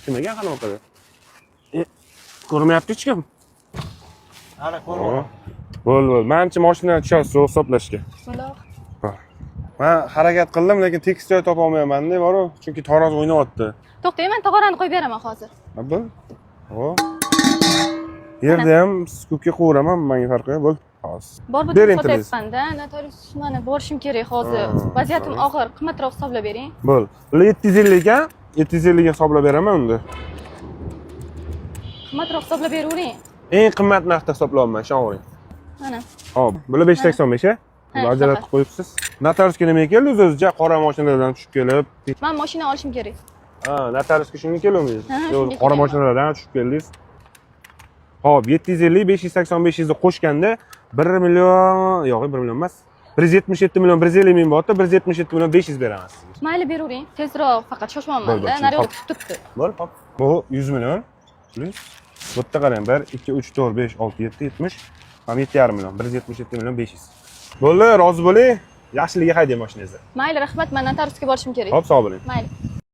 kim ekan qanaqa? Ko'rmayapti hech kim. Ana ko'rdim. Bo'l. Menimcha mashinaga tushasiz hisoblashga. Bismillah. Men harakat qildim, lekin tekis joy topa olmayapman-da, boru. Chunki taroz o'ynayapti. To'xtang, men tog'orani qo'yib beraman hozir. Bo'l. Hop. Yerda ham skupga qo'yiraman, menga farqi yo'q. Bo'l. Hozir. Bor butun sotyapman-da, notarius mana borishim kerak hozir. Vaziyatim og'ir, qimmatroq hisoblab bering. Bo'l. Bular 750 ga, 750 ga hisoblab beraman unda. Qimmatroq hisoblab beravering. Eng qimmat narxda hisoblayapman, ishonavering. Mana. Hop, bular 585 a? Bajaratib qo'yibsiz. Notariusga nima keldi o'zicha qora mashinalardan tushib kelib. Men mashina olishim kerak. Ha, notariusga shunga kelmadingiz. Yo'q, Qora mashinalardan tushib keldingiz. Hop, 750, 580, 500 ni qo'shganda 1 million, yo'q, 1 million emas. 177 million 150 ming botda 177 million 500 beraman sizga. Mayli beravering. Tezroq, faqat shoshmayman-da. Nari o'tib turibdi. Bo'l, hop. Bu 100 million. Plus bu yerda qarang, 1 2 3 4 5 6 7 70. Ham 7,5 million, 177 million 500. Bo'ldi, rozi bo'ling. Yaxshiligiga haydang mashinangizni. Mayli, rahmat, men notariusga borishim kerak. Hop, sog' bo'ling. Mayli.